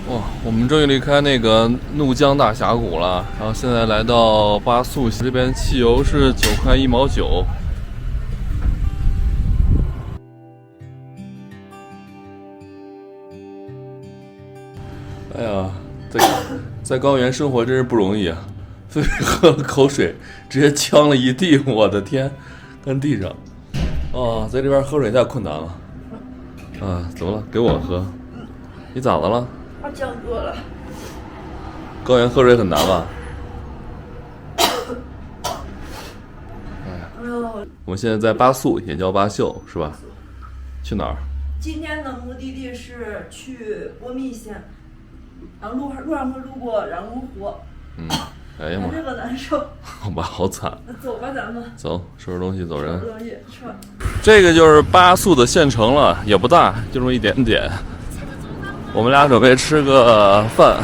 哇，我们终于离开那个怒江大峡谷了，然后现在来到巴素，这边汽油是9块1毛9。哎呀，在高原生活真是不容易啊！所以喝了口水，直接呛了一地，我的天，看地上。哦，在这边喝水太困难了。啊，怎么了？给我喝。你咋的了？我降多了。高原喝水很难吧？我们现在在巴素，也叫巴秀，是吧？去哪儿？今天的目的地是去波密县，然后路上会路过然乌湖。哎呀妈，这个难受。好吧，好惨。那走吧，咱们走，收拾东西走人。收拾东西撤。这个就是巴素的县城了，也不大，就这么一点点。我们俩准备吃个饭，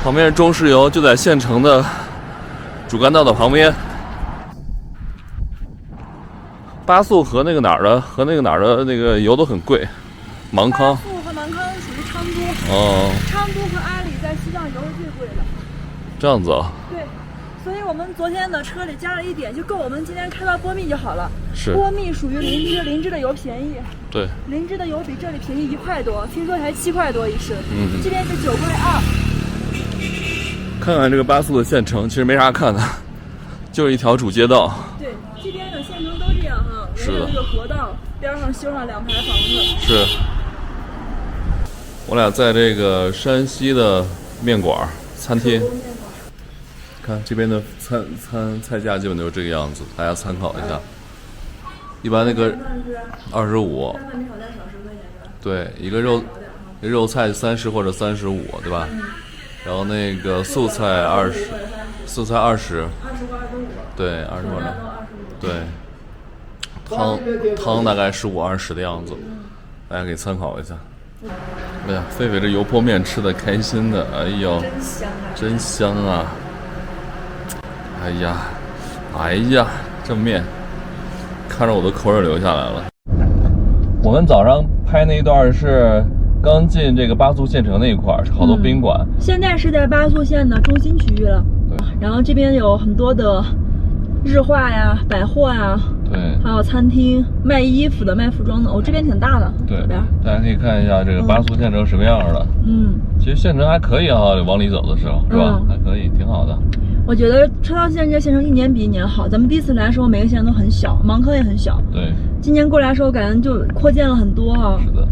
旁边是中石油，就在县城的主干道的旁边。巴素和那个哪儿的那个油都很贵，芒康。巴素和芒康属于昌都。哦。昌都和阿里在西藏油是最贵的。这样子啊。对，所以我们昨天的车里加了一点，就够我们今天开到波密就好了。是。波密属于林芝，林芝的油便宜。对。林芝的油比这里便宜1块多，听说才7块多一升。这边是9块2。看看这个巴素的县城，其实没啥看的，就是一条主街道。对，这边的县城都这样哈。是的。这个河道边上修上2排房子。是。我俩在这个山西的面馆餐厅，看这边的菜价基本都是这个样子，大家参考一下。一般那个25，对，一个肉菜30或者35，对吧？然后那个素菜20，素菜20，对，20多的，对，汤大概15、20的样子，大家可以参考一下。哎呀，狒狒这油泼面吃的开心的，哎呦，真香啊！哎呀，这面看着我的口水流下来了。我们早上拍那一段是刚进这个巴素县城那一块，是好多宾馆。现在是在巴素县的中心区域了。对。然后这边有很多的日化呀、百货呀，对，还有餐厅、卖衣服的、卖服装的。这边挺大的。对，大家可以看一下这个巴素县城什么样的。其实县城还可以啊，往里走的时候是吧？还可以，挺好的。我觉得车道县这县城一年比一年好。咱们第一次来的时候，每个县都很小，芒康也很小。对。今年过来的时候，感觉就扩建了很多哈。是的。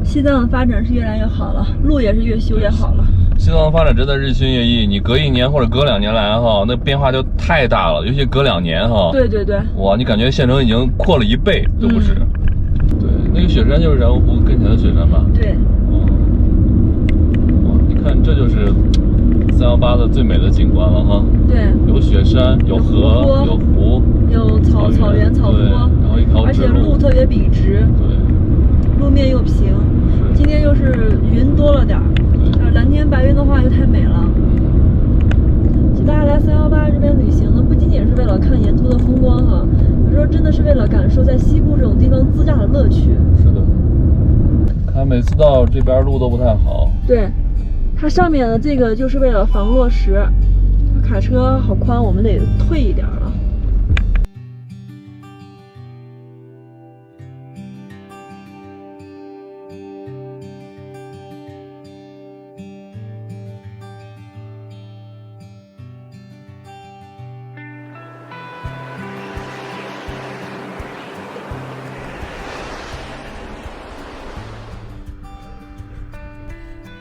西藏的发展是越来越好了，路也是越修越好了。西藏的发展真的日新月异，你隔1年或者隔2年来哈，那变化就太大了，尤其隔2年哈。对对对。哇，你感觉县城已经扩了1倍都不止。对，那个雪山就是然乌湖跟前的雪山吧？对。哇，你看这就是318的最美的景观了哈。对。有雪山，有河，有湖，有草原、草坡，然后一条直路，而且路特别笔直。对。路面又平。今天又是云多了点儿。蓝天白云的话就太美了。其实大家来318这边旅行呢，不仅仅是为了看沿途的风光哈，有时候真的是为了感受在西部这种地方自驾的乐趣。是的。看每次到这边路都不太好。对，它上面的这个就是为了防落石。卡车好宽，我们得退一点了。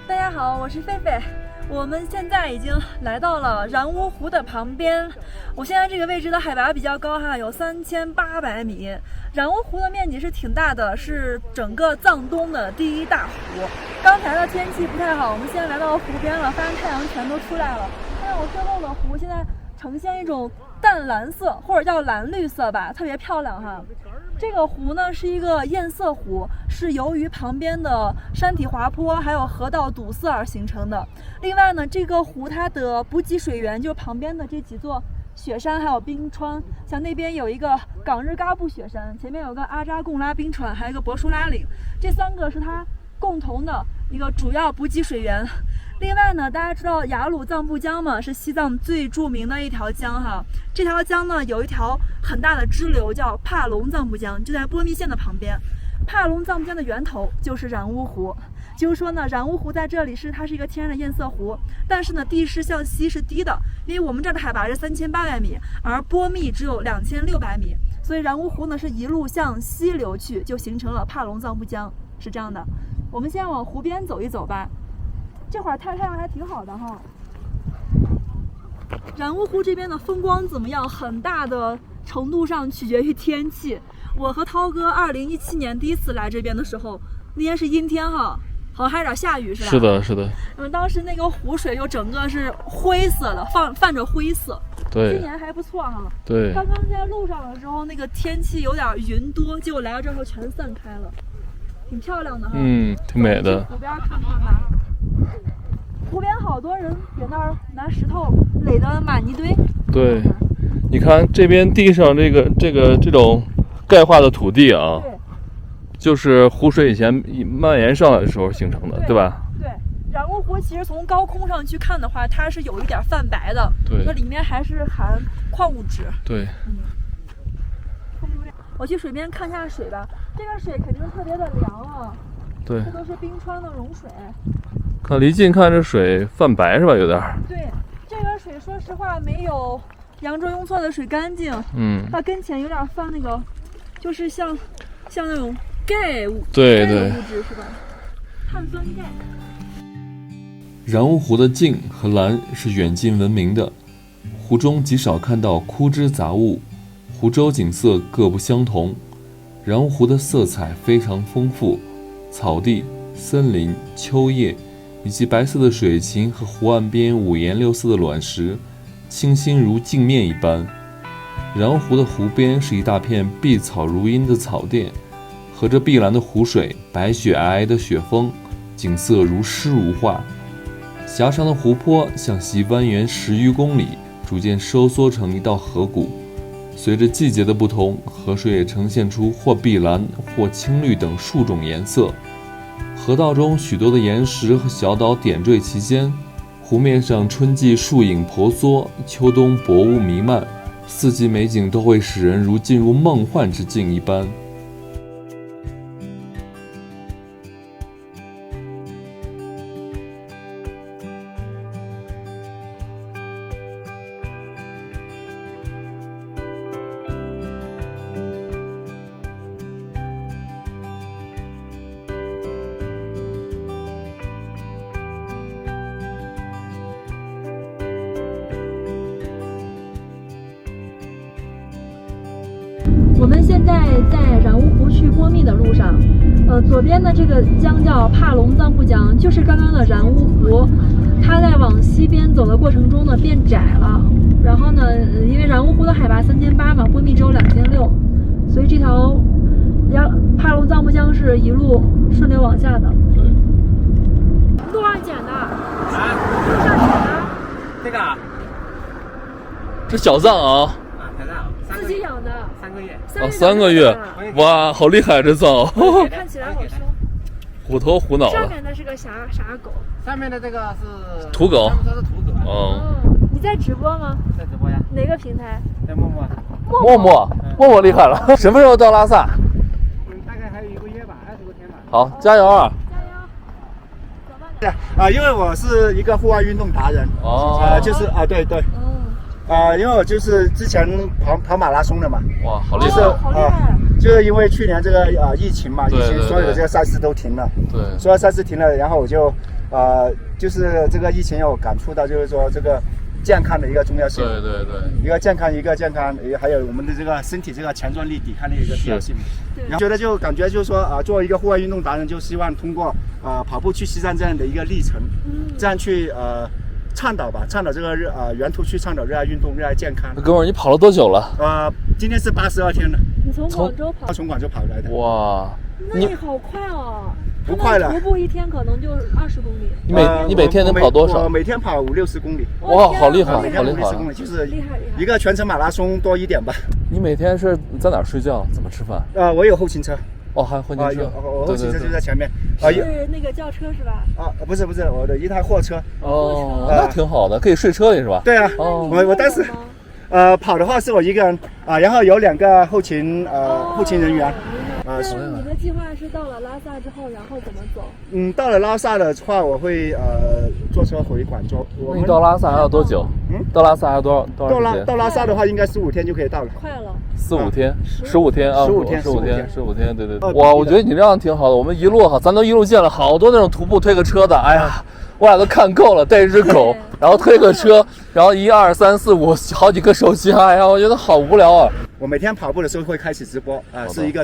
大家好，我是狒狒。我们现在已经来到了然乌湖的旁边。我现在这个位置的海拔比较高哈，有3800米。然乌湖的面积是挺大的，是整个藏东的第1大湖。刚才的天气不太好，我们现在来到湖边了，发现太阳全都出来了。看我身后的湖现在呈现一种淡蓝色，或者叫蓝绿色吧，特别漂亮哈。这个湖呢是一个堰塞湖，是由于旁边的山体滑坡还有河道堵塞而形成的。另外呢，这个湖它的补给水源就旁边的这几座雪山还有冰川，像那边有一个冈日嘎布雪山，前面有个阿扎贡拉冰川，还有一个博舒拉岭，这3个是它共同的一个主要补给水源。另外呢，大家知道雅鲁藏布江嘛，是西藏最著名的一条江哈。这条江呢有一条很大的支流叫帕隆藏布江，就在波密县的旁边。帕隆藏布江的源头就是然乌湖，就是说呢，然乌湖在这里它是一个天然的堰塞湖，但是呢地势向西是低的，因为我们这儿的海拔是3800米，而波密只有2600米，所以然乌湖呢是一路向西流去，就形成了帕隆藏布江，是这样的。我们先往湖边走一走吧。这会儿太阳还挺好的哈。然乌湖这边的风光怎么样？很大的程度上取决于天气。我和涛哥2017年第一次来这边的时候，那天是阴天哈，好像还有点下雨是吧？是的，是的。当时那个湖水就整个是灰色的，泛着灰色。对。今年还不错哈。对。刚刚在路上的时候，那个天气有点云多，结果来到这儿后全散开了，挺漂亮的哈。挺美的。湖边看看吧。湖边好多人在那儿拿石头垒的玛尼堆。对，你看这边地上这种钙化的土地啊，就是湖水以前蔓延上来的时候形成的，对吧？对，然乌湖其实从高空上去看的话，它是有一点泛白的，对，那里面还是含矿物质。对。我去水边看一下水吧，这个水肯定特别的凉啊。对，这都是冰川的融水。看离近看这水泛白是吧？有点。对，这个水说实话没有扬州雍措的水干净。它跟前有点泛那个，就是像那种钙物，对钙物质是吧？碳酸钙。然乌湖的静和蓝是远近闻名的，湖中极少看到枯枝杂物，湖周景色各不相同。然乌湖的色彩非常丰富，草地、森林、秋叶。以及白色的水禽和湖岸边五颜六色的卵石，清新如镜面一般。然乌湖的湖边是一大片碧草如茵的草甸，和着碧蓝的湖水，白雪皑皑的雪峰，景色如诗如画。狭长的湖泊向西蜿蜒10余公里，逐渐收缩成一道河谷。随着季节的不同，河水也呈现出或碧蓝或青绿等数种颜色。河道中许多的岩石和小岛点缀其间，湖面上春季树影婆娑，秋冬薄雾弥漫，四季美景都会使人如进入梦幻之境一般。我们现在在然乌湖去波密的路上，左边的这个江叫帕隆藏布江，就是刚刚的然乌湖。它在往西边走的过程中呢变窄了，然后呢，因为然乌湖的海拔3800嘛，波密只有2600，所以这条帕隆藏布江是一路顺流往下的。路上捡的啊？路上捡的？这个啊？这小藏啊？自己养的，3个月。哦，3个月，哇，好厉害这藏！看起来好凶，虎头虎脑的。上面的是个啥狗？上面的这个是土狗。这是土狗。哦。你在直播吗？在直播呀。哪个平台？在陌陌。陌陌厉害了。什么时候到拉萨？大概还有1个月吧，20多天吧。好，加油啊！加油。因为我是一个户外运动达人。哦。就是对。因为我就是之前跑马拉松的嘛。哇，好厉害！就是因为去年这个疫情嘛，疫情所有的这个赛事都停了。对。所有赛事停了，然后我就就是这个疫情让我感触到，就是说这个健康的一个重要性。对。一个健康，还有我们的这个身体这个强壮力、抵抗力的一个必要性。然后感觉就是说作为一个户外运动达人，就希望通过跑步去西藏这样的一个历程，这样去倡导这个沿途去倡导热爱运动、热爱健康。哥们儿，你跑了多久了？今天是82天了。你从广州跑？从广州跑来的。哇，那你好快哦！不快了，徒步1天可能就20公里。你每天能跑多少？我每天跑50-60公里。哇，好厉害！每天50-60公里，就是一个全程马拉松多一点吧。你每天是在哪儿睡觉？怎么吃饭？我有后勤车。哦，还有婚庆车，我后勤车就在前面。是那个轿车是吧？不是，我的一台货车。哦，那挺好的，可以睡车里是吧？对啊，我当时，跑的话是我一个人然后有2个后勤人员。那你的计划是到了拉萨之后，然后怎么走？到了拉萨的话，我会坐车回广州。你到拉萨还要多久？到拉萨还要多少时间？到拉萨的话，应该15天就可以到了。快了。4、5天，15天啊，15天，对。哇，我觉得你这样挺好的。我们一路咱都一路见了好多那种徒步推个车的，哎呀，我俩都看够了，带一只狗，然后推个车，然后1、2、3、4、5好几个手机，哎呀，我觉得好无聊啊。我每天跑步的时候会开始直播是一个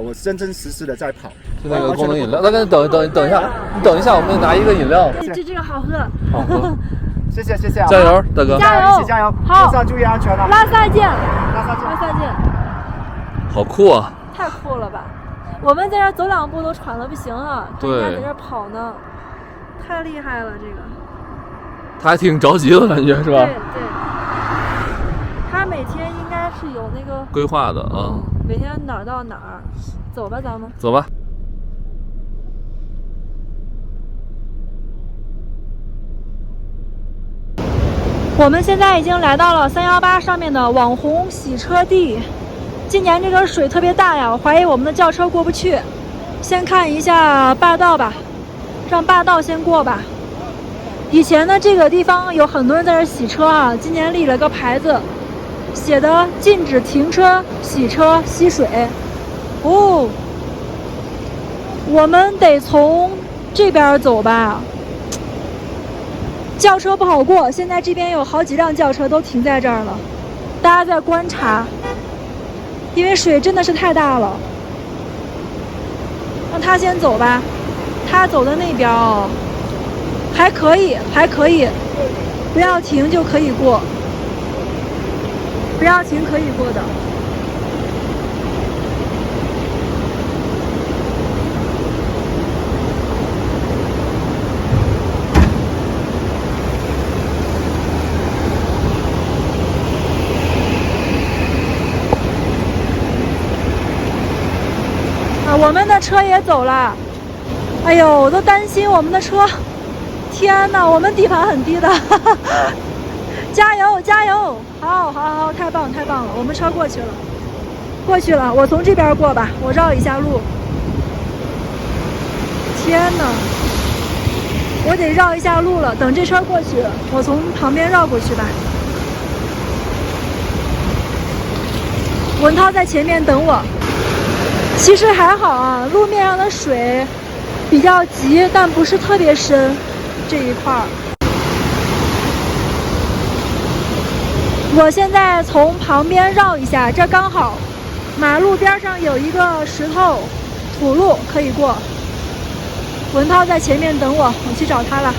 我真实的在跑。就那个功能饮料，那等一下，你等一下，我们拿一个饮料。这个好喝。好喝。谢谢，加油，大哥！加油，一起加油！好，路上注意安全了。拉萨见。好酷啊！太酷了吧！我们在这走2步都喘得不行了，对，人家在这跑呢，太厉害了这个。他还挺着急的感觉是吧？对。他每天应该是有那个规划的啊。每天哪儿到哪儿，走吧，咱们走吧。我们现在已经来到了318上面的网红洗车地。今年这个水特别大呀，我怀疑我们的轿车过不去。先看一下霸道吧，让霸道先过吧。以前呢，这个地方有很多人在这洗车啊，今年立了个牌子，写的禁止停车、洗车、吸水。我们得从这边走吧。轿车不好过，现在这边有好几辆轿车都停在这儿了，大家在观察，因为水真的是太大了。让他先走吧，他走的那边还可以，不要停就可以过，不要停可以过的。我们的车也走了，哎呦，我都担心我们的车。天哪，我们底盘很低的，加油！好，太棒了，我们车过去了，我从这边过吧，我绕一下路。天哪，我得绕一下路了，等这车过去，我从旁边绕过去吧。文涛在前面等我。其实还好啊，路面上的水比较急，但不是特别深这一块儿。我现在从旁边绕一下，这刚好马路边上有一个石头土路可以过。文涛在前面等我，我去找他了。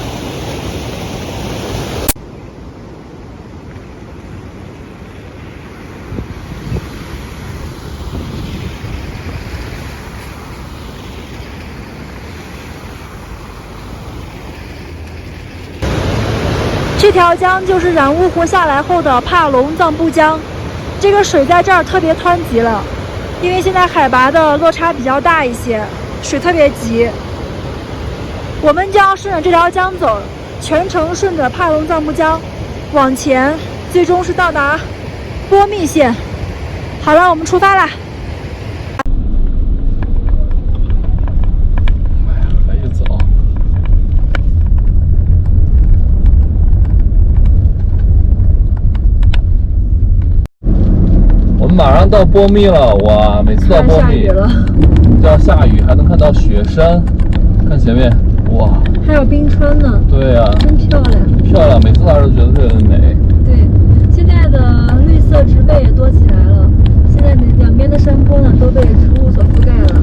这条江就是染污湖下来后的帕隆藏布江，这个水在这儿特别湍急了，因为现在海拔的落差比较大一些，水特别急。我们就要顺着这条江走，全程顺着帕隆藏布江往前，最终是到达波密县。好了，我们出发啦！还一走。我们马上到波密了，哇！每次到波密就要下雨，还能看到雪山，看前面，哇！还有冰川呢。对呀，真漂亮。漂亮，每次来都觉得特别美。对，现在的绿色植被也多起来了。现在两边的山坡呢都被植物所覆盖了，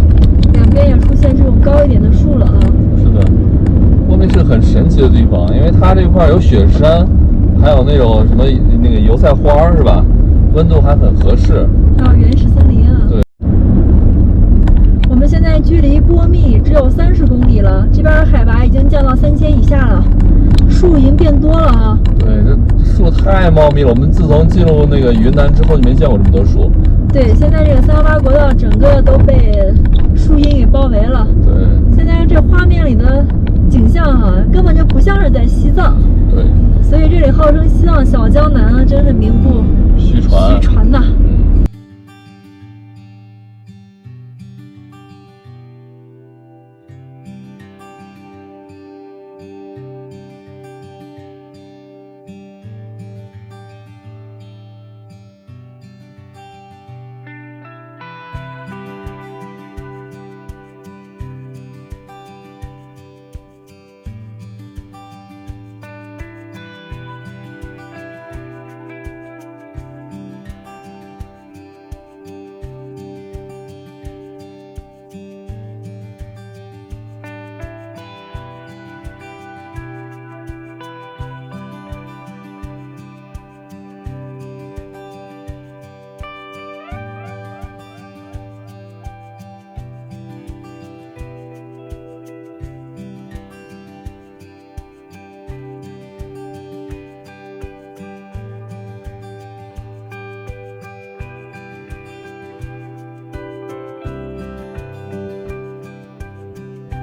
两边也出现这种高一点的树了啊。是的，波密是很神奇的地方，因为它这块有雪山，还有那种什么那个油菜花是吧？温度还很合适。还有原始森林啊。对。我们现在距离波密只有30公里了，这边海拔已经降到3000以下了，树已经变多了啊。对，这树太茂密了。我们自从进入那个云南之后，就没见过这么多树。对，现在这个318国道整个都被树荫给包围了。对，现在这画面里的景象根本就不像是在西藏。对，所以这里号称西藏小江南，真是名不虚传。虚传呐。